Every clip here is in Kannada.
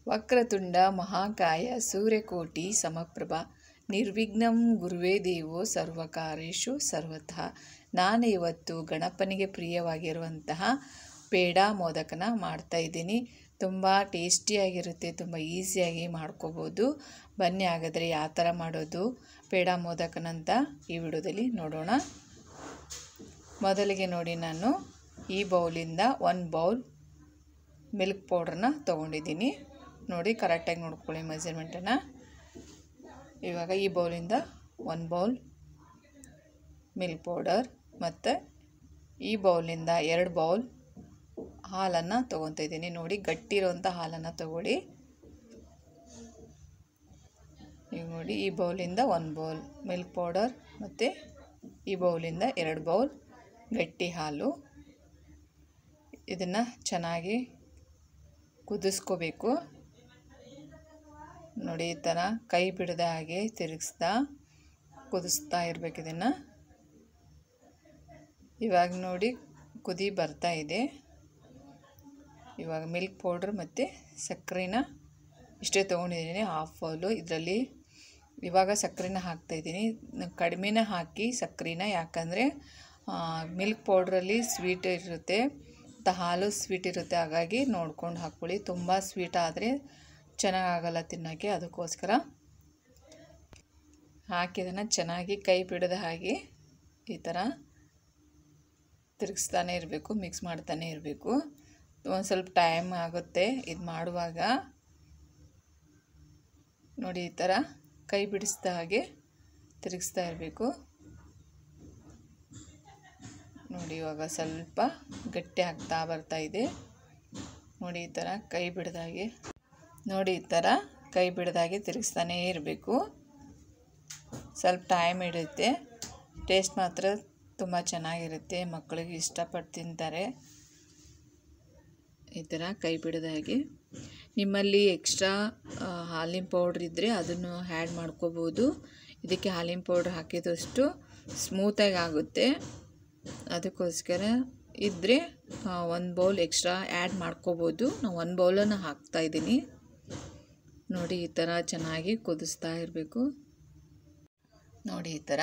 ವಕ್ರತುಂಡ ಮಹಾಕಾಯ ಸೂರ್ಯಕೋಟಿ ಸಮಪ್ರಭಾ ನಿರ್ವಿಘ್ನಂ ಗುರುವೇ ದೇವೋ ಸರ್ವಕಾರ್ಯೇಷು ಸರ್ವತಃ. ನಾನು ಇವತ್ತು ಗಣಪನಿಗೆ ಪ್ರಿಯವಾಗಿರುವಂತಹ ಪೇಡ ಮೋದಕನ ಮಾಡ್ತಾಯಿದ್ದೀನಿ. ತುಂಬ ಟೇಸ್ಟಿಯಾಗಿರುತ್ತೆ, ತುಂಬ ಈಸಿಯಾಗಿ ಮಾಡ್ಕೋಬೋದು. ಬನ್ನಿ ಹಾಗಾದರೆ ಯಾವ ಥರ ಮಾಡೋದು ಪೇಡ ಮೋದಕನಂತ ಈ ವಿಡಿಯೋದಲ್ಲಿ ನೋಡೋಣ. ಮೊದಲಿಗೆ ನೋಡಿ, ನಾನು ಈ ಬೌಲಿಂದ 1 ಬೌಲ್ ಮಿಲ್ಕ್ ಪೌಡ್ರನ್ನ ತೊಗೊಂಡಿದ್ದೀನಿ. ನೋಡಿ, ಕರೆಕ್ಟಾಗಿ ನೋಡ್ಕೊಳ್ಳಿ ಮೆಜರ್ಮೆಂಟನ್ನು. ಇವಾಗ ಈ ಬೌಲಿಂದ 1 ಬೌಲ್ ಮಿಲ್ಕ್ ಪೌಡರ್ ಮತ್ತು ಈ ಬೌಲಿಂದ 2 ಬೌಲ್ ಹಾಲನ್ನು ತೊಗೊತಾ ಇದ್ದೀನಿ. ನೋಡಿ, ಗಟ್ಟಿರೋಂಥ ಹಾಲನ್ನು ತಗೊಳ್ಳಿ. ಈಗ ನೋಡಿ, ಈ ಬೌಲಿಂದ 1 ಬೌಲ್ ಮಿಲ್ಕ್ ಪೌಡರ್ ಮತ್ತು ಈ ಬೌಲಿಂದ 2 ಬೌಲ್ ಗಟ್ಟಿ ಹಾಲು. ಇದನ್ನು ಚೆನ್ನಾಗಿ ಕುದಿಸ್ಕೋಬೇಕು. ನೋಡಿ, ಈ ಥರ ಕೈ ಬಿಡದ ಹಾಗೆ ತಿರುಗಿಸ್ತಾ ಕುದಿಸ್ತಾ ಇರಬೇಕು ಇದನ್ನು. ಇವಾಗ ನೋಡಿ, ಕುದಿ ಬರ್ತಾ ಇದೆ. ಇವಾಗ ಮಿಲ್ಕ್ ಪೌಡ್ರ್ ಮತ್ತು ಸಕ್ಕರೆನ ಇಷ್ಟೇ ತೊಗೊಂಡಿದ್ದೀನಿ, 1/2 ಬೌಲು. ಇದರಲ್ಲಿ ಇವಾಗ ಸಕ್ಕರೆನ ಹಾಕ್ತಾಯಿದ್ದೀನಿ. ಕಡಿಮೆನೇ ಹಾಕಿ ಸಕ್ಕರೆನ, ಯಾಕಂದರೆ ಮಿಲ್ಕ್ ಪೌಡ್ರಲ್ಲಿ ಸ್ವೀಟ್ ಇರುತ್ತೆ ಮತ್ತು ಹಾಲು ಸ್ವೀಟ್ ಇರುತ್ತೆ, ಹಾಗಾಗಿ ನೋಡ್ಕೊಂಡು ಹಾಕ್ಕೊಳ್ಳಿ. ತುಂಬ ಸ್ವೀಟ್ ಆದರೆ ಚೆನ್ನಾಗಾಗಲ್ಲ ತಿನ್ನೋಕ್ಕೆ, ಅದಕ್ಕೋಸ್ಕರ ಹಾಕಿದನ್ನು ಚೆನ್ನಾಗಿ ಕೈ ಬಿಡದ ಹಾಗೆ ಈ ಥರ ತಿರುಗಿಸ್ತಾನೆ ಇರಬೇಕು, ಮಿಕ್ಸ್ ಮಾಡ್ತಾನೆ ಇರಬೇಕು. ಒಂದು ಸ್ವಲ್ಪ ಟೈಮ್ ಆಗುತ್ತೆ ಇದು ಮಾಡುವಾಗ. ನೋಡಿ, ಈ ಥರ ಕೈ ಬಿಡಿಸ್ದ ಹಾಗೆ ತಿರುಗಿಸ್ತಾ ಇರಬೇಕು. ನೋಡಿ, ಇವಾಗ ಸ್ವಲ್ಪ ಗಟ್ಟಿ ಆಗ್ತಾ ಬರ್ತಾ ಇದೆ. ನೋಡಿ, ಈ ಥರ ಕೈ ಬಿಡದಾಗೆ, ನೋಡಿ ಈ ಥರ ಕೈ ಬಿಡದಾಗೆ ತಿರುಗಿಸ್ತಾನೇ ಇರಬೇಕು. ಸ್ವಲ್ಪ ಟೈಮ್ ಹಿಡಿಯುತ್ತೆ. ಟೇಸ್ಟ್ ಮಾತ್ರ ತುಂಬ ಚೆನ್ನಾಗಿರುತ್ತೆ, ಮಕ್ಕಳಿಗೆ ಇಷ್ಟಪಟ್ಟು ತಿಂತಾರೆ. ಈ ಥರ ಕೈ ಬಿಡದಾಗೆ. ನಿಮ್ಮಲ್ಲಿ ಎಕ್ಸ್ಟ್ರಾ ಹಾಲಿನ ಪೌಡ್ರ್ ಇದ್ದರೆ ಅದನ್ನು ಆ್ಯಡ್ ಮಾಡ್ಕೋಬೋದು. ಇದಕ್ಕೆ ಹಾಲಿನ ಪೌಡ್ರ್ ಹಾಕಿದಷ್ಟು ಸ್ಮೂತಾಗಿ ಆಗುತ್ತೆ, ಅದಕ್ಕೋಸ್ಕರ ಇದ್ದರೆ 1 ಬೌಲ್ ಎಕ್ಸ್ಟ್ರಾ ಆ್ಯಡ್ ಮಾಡ್ಕೋಬೋದು. ನಾನು 1 ಬೌಲನ್ನು ಹಾಕ್ತಾಯಿದ್ದೀನಿ. ನೋಡಿ, ಈ ಥರ ಚೆನ್ನಾಗಿ ಕುದಿಸ್ತಾ ಇರಬೇಕು. ನೋಡಿ, ಈ ಥರ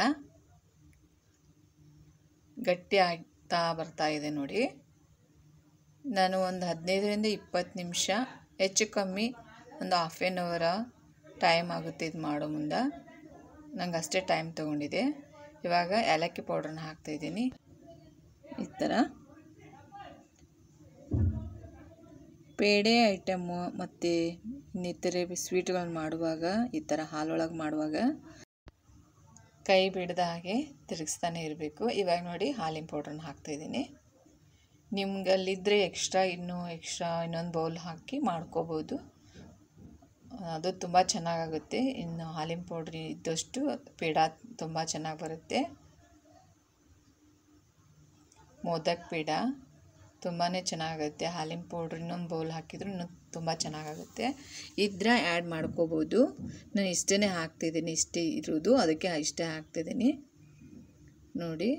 ಗಟ್ಟಿ ಆಗ್ತಾ ಬರ್ತಾ ಇದೆ. ನೋಡಿ, ನಾನು ಒಂದು 15ರಿಂದ 20 ನಿಮಿಷ, ಹೆಚ್ಚು ಕಮ್ಮಿ ಒಂದು 1/2 ಅವರ್ ಟೈಮ್ ಆಗುತ್ತೆ ಇದು ಮಾಡೋ ಮುಂದೆ. ನಂಗೆ ಅಷ್ಟೇ ಟೈಮ್ ತೊಗೊಂಡಿದೆ. ಇವಾಗ ಏಲಕ್ಕಿ ಪೌಡ್ರನ್ನ ಹಾಕ್ತಾಯಿದ್ದೀನಿ. ಈ ಥರ ಪೇಡೆ ಐಟಮ್ಮು ಮತ್ತು ಇನ್ನಿತರೆ ಸ್ವೀಟ್ಗಳನ್ನ ಮಾಡುವಾಗ, ಈ ಥರ ಹಾಲೊಳಗೆ ಮಾಡುವಾಗ ಕೈ ಬಿಡದ ಹಾಗೆ ತಿರುಗಿಸ್ತಾನೆ ಇರಬೇಕು. ಇವಾಗ ನೋಡಿ, ಹಾಲಿನ ಪೌಡ್ರನ್ನ ಹಾಕ್ತಾಯಿದ್ದೀನಿ. ನಿಮ್ಗಲ್ಲಿದ್ದರೆ ಇನ್ನೊಂದು ಬೌಲ್ ಹಾಕಿ ಮಾಡ್ಕೋಬೋದು, ಅದು ತುಂಬ ಚೆನ್ನಾಗಾಗುತ್ತೆ. ಇನ್ನು ಹಾಲಿನ ಪೌಡ್ರ್ ಇದ್ದಷ್ಟು ಪೇಡ ತುಂಬ ಚೆನ್ನಾಗಿ ಬರುತ್ತೆ. ಮೋದಕ್ ಪೇಡ ತುಂಬಾ ಚೆನ್ನಾಗುತ್ತೆ. ಹಾಲಿನ ಪೌಡ್ರ್ ಇನ್ನೊಂದು ಬೌಲ್ ಹಾಕಿದ್ರು ಇನ್ನೂ ತುಂಬ ಚೆನ್ನಾಗಾಗುತ್ತೆ. ಇದ್ರೆ ಆ್ಯಡ್ ಮಾಡ್ಕೋಬೋದು. ನಾನು ಇಷ್ಟೇ ಹಾಕ್ತಿದ್ದೀನಿ, ಇಷ್ಟೇ ಇರೋದು, ಅದಕ್ಕೆ ಇಷ್ಟೇ ಹಾಕ್ತಿದ್ದೀನಿ. ನೋಡಿ,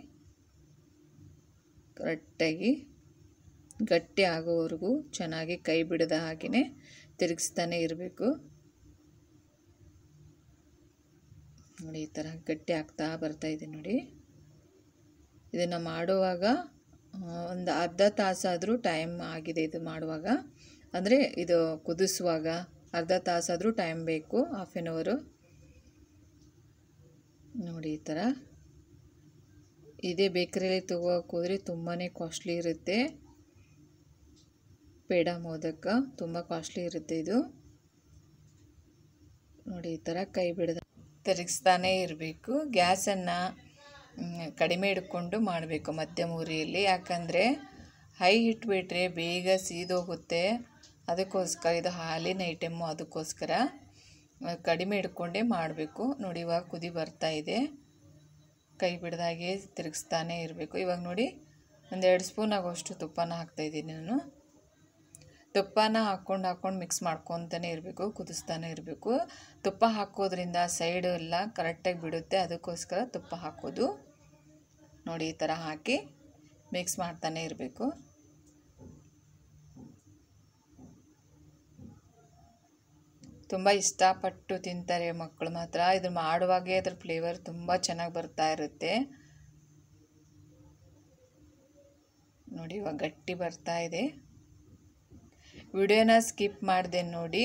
ಕರೆಕ್ಟಾಗಿ ಗಟ್ಟಿ ಆಗೋವರೆಗೂ ಚೆನ್ನಾಗಿ ಕೈ ಬಿಡದ ಹಾಗೆಯೇ ತಿರುಗಿಸ್ತಾನೆ ಇರಬೇಕು. ನೋಡಿ, ಈ ಥರ ಗಟ್ಟಿ ಆಗ್ತಾ ಬರ್ತಾಯಿದೆ. ನೋಡಿ, ಇದನ್ನು ಮಾಡುವಾಗ ಒಂದು ಅರ್ಧ ತಾಸಾದರೂ ಟೈಮ್ ಆಗಿದೆ. ಇದು ಮಾಡುವಾಗ ಅಂದರೆ ಇದು ಕುದಿಸುವಾಗ ಅರ್ಧ ತಾಸಾದರೂ ಟೈಮ್ ಬೇಕು, 1/2 ಅವರ್. ನೋಡಿ, ಈ ಥರ ಇದೇ ಬೇಕರಿಯಲ್ಲಿ ತಗೋಕ್ಕೆ ಹೋದರೆ ತುಂಬಾ ಕಾಸ್ಟ್ಲಿ ಇರುತ್ತೆ. ಪೇಡ ಮೋದಕ ತುಂಬ ಕಾಸ್ಟ್ಲಿ ಇರುತ್ತೆ ಇದು. ನೋಡಿ, ಈ ಥರ ಕೈ ಬಿಡದ ತಿರುಗಿಸ್ತಾನೇ ಇರಬೇಕು. ಗ್ಯಾಸನ್ನು ಕಡಿಮೆ ಇಟ್ಕೊಂಡು ಮಾಡಬೇಕು, ಮಧ್ಯಮ ಉರಿಯಲ್ಲಿ. ಯಾಕಂದರೆ ಹೈ ಇಟ್ಬಿಟ್ರೆ ಬೇಗ ಸೀದೋಗುತ್ತೆ, ಅದಕ್ಕೋಸ್ಕರ ಇದು ಹಾಲಿನ ಐಟಮ್ಮು, ಅದಕ್ಕೋಸ್ಕರ ಕಡಿಮೆ ಇಟ್ಕೊಂಡೇ ಮಾಡಬೇಕು. ನೋಡಿ, ಇವಾಗ ಕುದಿ ಬರ್ತಾ ಇದೆ. ಕೈ ಬಿಡದಾಗೆ ತಿರುಗಿಸ್ತಾನೆ ಇರಬೇಕು. ಇವಾಗ ನೋಡಿ, 1-2 ಸ್ಪೂನ್ ಆಗೋಷ್ಟು ತುಪ್ಪನ ಹಾಕ್ತಾಯಿದ್ದೀನಿ ನಾನು. ತುಪ್ಪನ ಹಾಕ್ಕೊಂಡು ಮಿಕ್ಸ್ ಮಾಡ್ಕೊತಾನೆ ಇರಬೇಕು, ಕುದಿಸ್ತಾನೆ ಇರಬೇಕು. ತುಪ್ಪ ಹಾಕೋದ್ರಿಂದ ಸೈಡು ಎಲ್ಲ ಕರೆಕ್ಟಾಗಿ ಬಿಡುತ್ತೆ, ಅದಕ್ಕೋಸ್ಕರ ತುಪ್ಪ ಹಾಕೋದು. ನೋಡಿ, ಈ ಥರ ಹಾಕಿ ಮಿಕ್ಸ್ ಮಾಡ್ತಾನೆ ಇರಬೇಕು. ತುಂಬ ಇಷ್ಟಪಟ್ಟು ತಿಂತಾರೆ ಮಕ್ಕಳು ಮಾತ್ರ. ಇದು ಮಾಡುವಾಗೇ ಅದ್ರ ಫ್ಲೇವರ್ ತುಂಬ ಚೆನ್ನಾಗಿ ಬರ್ತಾ ಇರುತ್ತೆ. ನೋಡಿ ಇವಾಗ ಗಟ್ಟಿ ಬರ್ತಾ ಇದೆ. ವಿಡಿಯೋನ ಸ್ಕಿಪ್ ಮಾಡಿದೆ ನೋಡಿ,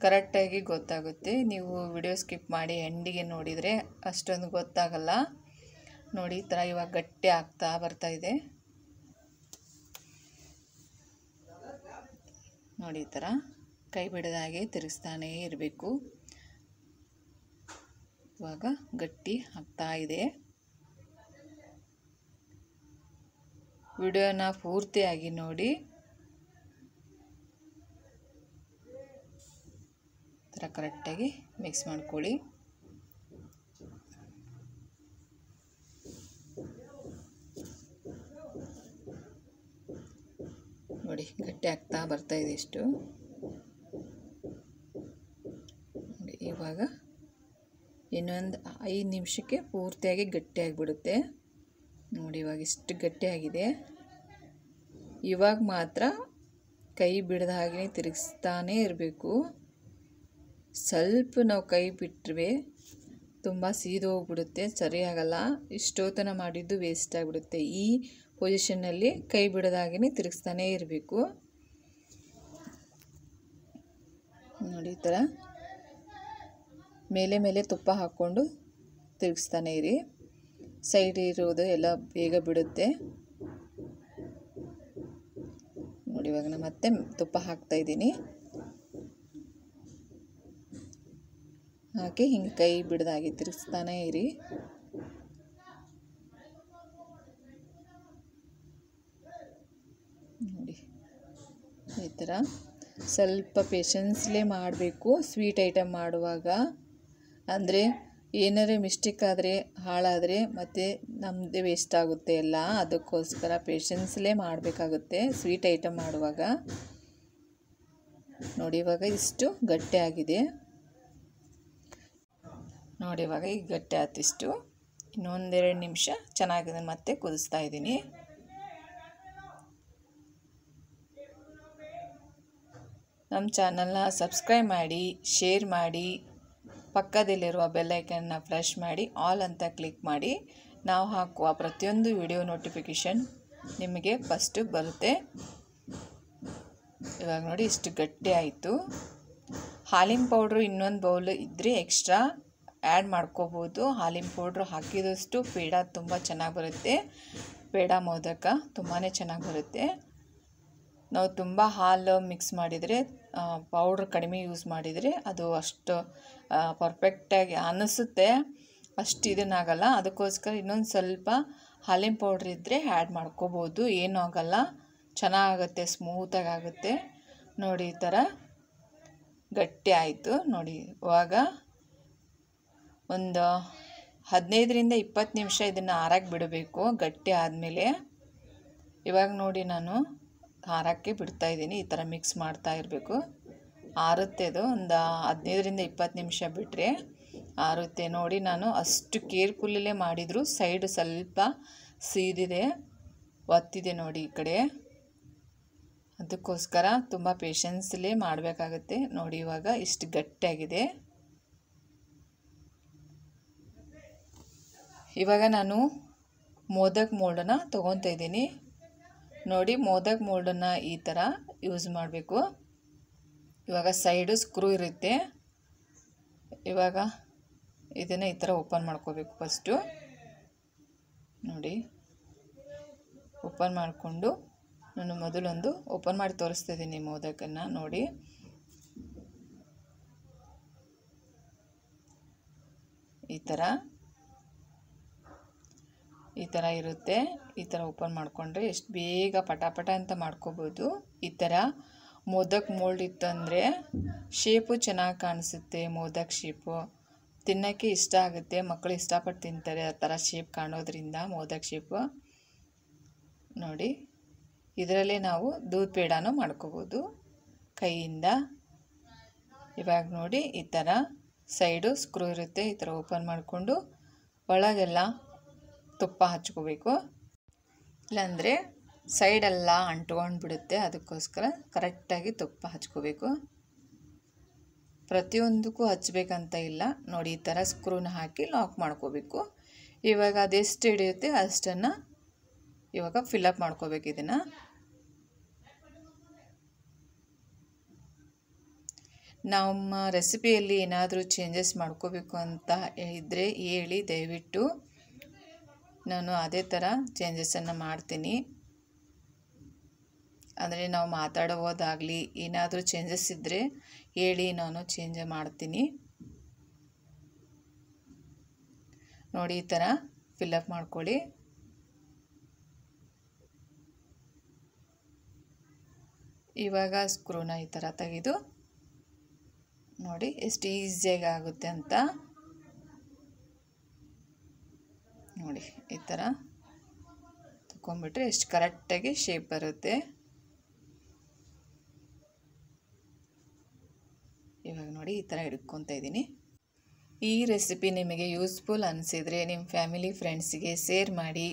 ಕರೆಕ್ಟಾಗಿ ಗೊತ್ತಾಗುತ್ತೆ. ನೀವು ವಿಡಿಯೋ ಸ್ಕಿಪ್ ಮಾಡಿ ಎಂಡಿಗೆ ನೋಡಿದರೆ ಅಷ್ಟೊಂದು ಗೊತ್ತಾಗಲ್ಲ. ನೋಡಿ ಈ ಥರ ಇವಾಗ ಗಟ್ಟಿ ಆಗ್ತಾ ಬರ್ತಾ ಇದೆ. ನೋಡಿ ಈ ಥರ ಕೈ ಬಿಡದ ಹಾಗೆ ತಿರುಗಿಸ್ತಾನೇ ಇರಬೇಕು. ಇವಾಗ ಗಟ್ಟಿ ಆಗ್ತಾ ಇದೆ. ವಿಡಿಯೋನ ಪೂರ್ತಿಯಾಗಿ ನೋಡಿ. ಈ ಥರ ಕರೆಕ್ಟಾಗಿ ಮಿಕ್ಸ್ ಮಾಡ್ಕೊಳ್ಳಿ. ನೋಡಿ ಗಟ್ಟಿ ಆಗ್ತಾ ಬರ್ತಾ ಇದೆ ಇಷ್ಟು. ನೋಡಿ ಇವಾಗ ಇನ್ನೊಂದು 5 ನಿಮಿಷಕ್ಕೆ ಪೂರ್ತಿಯಾಗಿ ಗಟ್ಟಿಯಾಗಿಬಿಡುತ್ತೆ. ನೋಡಿ ಇವಾಗ ಇಷ್ಟು ಗಟ್ಟಿಯಾಗಿದೆ. ಇವಾಗ ಮಾತ್ರ ಕೈ ಬಿಡದ ಹಾಗೆ ತಿರುಗಿಸ್ತಾನೇ ಇರಬೇಕು. ಸ್ವಲ್ಪ ನಾವು ಕೈ ಬಿಟ್ಟರೆ ತುಂಬ ಸೀದೋಗ್ಬಿಡುತ್ತೆ, ಸರಿಯಾಗಲ್ಲ. ಇಷ್ಟೊತ್ತನ ಮಾಡಿದ್ದು ವೇಸ್ಟ್ ಆಗಿಬಿಡುತ್ತೆ. ಈ ಪೊಸಿಷನ್ನಲ್ಲಿ ಕೈ ಬಿಡದ ಹಾಗೆ ತಿರುಗಿಸ್ತಾನೇ ಇರಬೇಕು. ನೋಡಿ ಈ ಥರ ಮೇಲೆ ಮೇಲೆ ತುಪ್ಪ ಹಾಕ್ಕೊಂಡು ತಿರುಗಿಸ್ತಾನೆ ಇರಿ. ಸೈಡ್ ಇರೋದು ಎಲ್ಲ ಬೇಗ ಬಿಡುತ್ತೆ. ನೋಡಿ ಇವಾಗ ನಾನು ಮತ್ತೆ ತುಪ್ಪ ಹಾಕ್ತಾ ಇದ್ದೀನಿ. ಹಾಕಿ ಹಿಂಗೆ ಕೈ ಬಿಡದಾಗಿ ತಿರುಗಿಸ್ತಾನೆ ಇರಿ. ನೋಡಿ ಈ ಥರ ಸ್ವಲ್ಪ ಪೇಷನ್ಸ್ಲೇ ಮಾಡಬೇಕು ಸ್ವೀಟ್ ಐಟಮ್ ಮಾಡುವಾಗ. ಅಂದರೆ ಏನಾರೇ ಮಿಸ್ಟೇಕ್ ಆದರೆ ಹಾಳಾದರೆ ಮತ್ತು ನಮ್ಮದೇ ವೇಸ್ಟ್ ಆಗುತ್ತೆ ಎಲ್ಲ. ಅದಕ್ಕೋಸ್ಕರ ಪೇಷನ್ಸ್ಲೇ ಮಾಡಬೇಕಾಗುತ್ತೆ ಸ್ವೀಟ್ ಐಟಮ್ ಮಾಡುವಾಗ. ನೋಡಿ ಇವಾಗ ಇಷ್ಟು ಗಟ್ಟಿ ಆಗಿದೆ. ನೋಡಿ ಇವಾಗ ಈಗ ಗಟ್ಟಿ ಆಯ್ತು ಇಷ್ಟು. ಇನ್ನೊಂದೆರಡು ನಿಮಿಷ ಚೆನ್ನಾಗಿದೆ ಮತ್ತೆ ಕುದಿಸ್ತಾ ಇದ್ದೀನಿ. ನಮ್ಮ ಚಾನಲ್ನ ಸಬ್ಸ್ಕ್ರೈಬ್ ಮಾಡಿ, ಶೇರ್ ಮಾಡಿ, ಪಕ್ಕದಲ್ಲಿರುವ ಬೆಲ್ಲೈಕನ್ನ ಪ್ರೆಸ್ ಮಾಡಿ, ಆಲ್ ಅಂತ ಕ್ಲಿಕ್ ಮಾಡಿ. ನಾವು ಹಾಕುವ ಪ್ರತಿಯೊಂದು ವಿಡಿಯೋ ನೋಟಿಫಿಕೇಷನ್ ನಿಮಗೆ ಫಸ್ಟು ಬರುತ್ತೆ. ಇವಾಗ ನೋಡಿ ಇಷ್ಟು ಗಟ್ಟಿ ಆಯಿತು. ಹಾಲಿನ ಪೌಡ್ರು ಇನ್ನೊಂದು ಬೌಲ್ ಇದ್ದರೆ ಎಕ್ಸ್ಟ್ರಾ ಆ್ಯಡ್ ಮಾಡ್ಕೋಬೋದು. ಹಾಲಿನ ಪೌಡ್ರು ಹಾಕಿದಷ್ಟು ಪೇಡ ತುಂಬ ಚೆನ್ನಾಗಿ ಬರುತ್ತೆ. ಪೇಡ ಮೋದಕ ತುಂಬಾ ಚೆನ್ನಾಗಿ ಬರುತ್ತೆ. ನಾವು ತುಂಬ ಹಾಲು ಮಿಕ್ಸ್ ಮಾಡಿದರೆ, ಪೌಡ್ರ್ ಕಡಿಮೆ ಯೂಸ್ ಮಾಡಿದರೆ ಅದು ಅಷ್ಟು ಪರ್ಫೆಕ್ಟಾಗಿ ಅನ್ನಿಸುತ್ತೆ, ಅಷ್ಟು ಇದನ್ನಾಗಲ್ಲ. ಅದಕ್ಕೋಸ್ಕರ ಇನ್ನೊಂದು ಸ್ವಲ್ಪ ಹಾಲಿನ ಪೌಡ್ರ್ ಇದ್ದರೆ ಆ್ಯಡ್ ಮಾಡ್ಕೋಬೋದು, ಏನೂ ಆಗಲ್ಲ, ಚೆನ್ನಾಗುತ್ತೆ, ಸ್ಮೂತಾಗಿ ಆಗುತ್ತೆ. ನೋಡಿ ಈ ಥರ ಗಟ್ಟಿ ಆಯಿತು. ನೋಡಿ ಇವಾಗ ಒಂದು 15ರಿಂದ 20 ನಿಮಿಷ ಇದನ್ನು ಆರಕ್ಕೆ ಬಿಡಬೇಕು. ಗಟ್ಟಿ ಆದಮೇಲೆ ಇವಾಗ ನೋಡಿ ನಾನು ಆರಕ್ಕೆ ಬಿಡ್ತಾಯಿದ್ದೀನಿ. ಈ ಥರ ಮಿಕ್ಸ್ ಮಾಡ್ತಾ ಇರಬೇಕು. ಆರುತ್ತೆ ಅದು. ಒಂದು 15ರಿಂದ 20 ನಿಮಿಷ ಬಿಟ್ಟರೆ ಆರುತ್ತೆ. ನೋಡಿ ನಾನು ಅಷ್ಟು ಕೇರ್ಫುಲ್ಲೇ ಮಾಡಿದರೂ ಸೈಡು ಸ್ವಲ್ಪ ಸೀದಿದೆ, ಒತ್ತಿದೆ ನೋಡಿ ಈ ಕಡೆ. ಅದಕ್ಕೋಸ್ಕರ ತುಂಬ ಪೇಷನ್ಸಲ್ಲೇ ಮಾಡಬೇಕಾಗುತ್ತೆ. ನೋಡಿ ಇವಾಗ ಇಷ್ಟು ಗಟ್ಟಿಯಾಗಿದೆ. ಇವಾಗ ನಾನು ಮೋದಕ್ ಮೋಲ್ಡನ್ನು ತೊಗೊತಾ ಇದ್ದೀನಿ. ನೋಡಿ ಮೋದಕ್ ಮೋಲ್ಡನ್ನು ಈ ಥರ ಯೂಸ್ ಮಾಡಬೇಕು. ಇವಾಗ ಸೈಡು ಸ್ಕ್ರೂ ಇರುತ್ತೆ. ಇವಾಗ ಇದನ್ನು ಈ ಥರ ಓಪನ್ ಮಾಡ್ಕೋಬೇಕು ಫಸ್ಟು. ನೋಡಿ ಓಪನ್ ಮಾಡಿಕೊಂಡು ನಾನು ಮೊದಲೊಂದು ಓಪನ್ ಮಾಡಿ ತೋರಿಸ್ತಿದ್ದೀನಿ ಮೋದಕನ್ನು. ನೋಡಿ ಈ ಥರ ಇರುತ್ತೆ. ಈ ಥರ ಓಪನ್ ಮಾಡಿಕೊಂಡ್ರೆ ಎಷ್ಟು ಬೇಗ ಪಟಾಪಟ ಅಂತ ಮಾಡ್ಕೋಬೋದು. ಈ ಥರ ಮೋದಕ್ ಮೋಲ್ಡ್ ಇತ್ತಂದರೆ ಶೇಪು ಚೆನ್ನಾಗಿ ಕಾಣಿಸುತ್ತೆ. ಮೋದಕ್ ಶೇಪು ತಿನ್ನೋಕ್ಕೆ ಇಷ್ಟ ಆಗುತ್ತೆ, ಮಕ್ಕಳು ಇಷ್ಟಪಟ್ಟು ತಿಂತಾರೆ ಆ ಥರ ಶೇಪ್ ಕಾಣೋದ್ರಿಂದ. ಮೋದಕ್ ಶೇಪು ನೋಡಿ, ಇದರಲ್ಲೇ ನಾವು ದೂದ್ ಪೇಡಾನು ಮಾಡ್ಕೋಬೋದು ಕೈಯಿಂದ. ಇವಾಗ ನೋಡಿ ಈ ಥರ ಸೈಡು ಸ್ಕ್ರೂ ಇರುತ್ತೆ. ಈ ಥರ ಓಪನ್ ಮಾಡಿಕೊಂಡು ಒಳಗೆಲ್ಲ ತುಪ್ಪ ಹಚ್ಕೋಬೇಕು, ಇಲ್ಲಾಂದರೆ ಸೈಡೆಲ್ಲ ಅಂಟ್ಕೊಂಡು ಬಿಡುತ್ತೆ. ಅದಕ್ಕೋಸ್ಕರ ಕರೆಕ್ಟಾಗಿ ತುಪ್ಪ ಹಚ್ಕೋಬೇಕು. ಪ್ರತಿಯೊಂದಕ್ಕೂ ಹಚ್ಚಬೇಕಂತ ಇಲ್ಲ ನೋಡಿ, ಈ ಥರ ಸ್ಕ್ರೂನ ಹಾಕಿ ಲಾಕ್ ಮಾಡ್ಕೋಬೇಕು. ಇವಾಗ ಅದೆಷ್ಟು ಹಿಡಿಯುತ್ತೆ ಅಷ್ಟನ್ನು ಇವಾಗ ಫಿಲ್ಲಪ್ ಮಾಡ್ಕೋಬೇಕು. ಇದನ್ನು ನಮ್ಮ ರೆಸಿಪಿಯಲ್ಲಿ ಏನಾದರೂ ಚೇಂಜಸ್ ಮಾಡ್ಕೋಬೇಕು ಅಂತ ಇದ್ದರೆ ಹೇಳಿ, ದಯವಿಟ್ಟು ನಾನು ಅದೇ ಥರ ಚೇಂಜಸನ್ನು ಮಾಡ್ತೀನಿ. ಅಂದರೆ ನಾವು ಮಾತಾಡೋದಾಗಲಿ ಏನಾದರೂ ಚೇಂಜಸ್ ಇದ್ದರೆ ಹೇಳಿ, ನಾನು ಚೇಂಜ್ ಮಾಡ್ತೀನಿ. ನೋಡಿ, ಈ ಥರ ಫಿಲ್ಲಪ್ ಮಾಡ್ಕೊಳ್ಳಿ. ಇವಾಗ ಸ್ಕ್ರೂನ ಈ ಥರ ತೆಗೆದು ನೋಡಿ ಎಷ್ಟು ಈಸಿಯಾಗಿ ಆಗುತ್ತೆ ಅಂತ. ನೋಡಿ, ಈ ಥರ ತಗೊಂಡ್ಬಿಟ್ರೆ ಎಷ್ಟು ಕರೆಕ್ಟಾಗಿ ಶೇಪ್ ಬರುತ್ತೆ. ಇವಾಗ ನೋಡಿ, ಈ ಥರ ಹಿಡ್ಕೊತಾ ಇದ್ದೀನಿ. ಈ ರೆಸಿಪಿ ನಿಮಗೆ ಯೂಸ್ಫುಲ್ ಅನಿಸಿದರೆ ನಿಮ್ಮ ಫ್ಯಾಮಿಲಿ ಫ್ರೆಂಡ್ಸಿಗೆ ಶೇರ್ ಮಾಡಿ.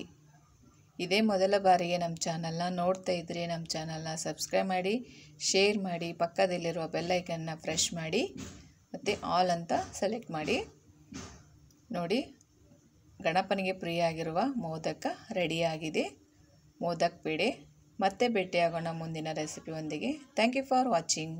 ಇದೇ ಮೊದಲ ಬಾರಿಗೆ ನಮ್ಮ ಚಾನಲ್ನ ನೋಡ್ತಾ ಇದ್ದರೆ ನಮ್ಮ ಚಾನಲ್ನ ಸಬ್ಸ್ಕ್ರೈಬ್ ಮಾಡಿ, ಶೇರ್ ಮಾಡಿ, ಪಕ್ಕದಲ್ಲಿರುವ ಬೆಲ್ಲೈಕನ್ನ ಪ್ರೆಸ್ ಮಾಡಿ ಮತ್ತು ಆಲ್ ಅಂತ ಸೆಲೆಕ್ಟ್ ಮಾಡಿ. ನೋಡಿ, ಗಣಪನಿಗೆ ಪ್ರಿಯ ಆಗಿರುವ ಮೋದಕ ರೆಡಿಯಾಗಿದೆ. ಮೋದಕ ಪೇಡೆ. ಮತ್ತೆ ಭೇಟಿಯಾಗೋಣ ಮುಂದಿನ ರೆಸಿಪಿ ಒಂದಿಗೆ. Thank you for watching.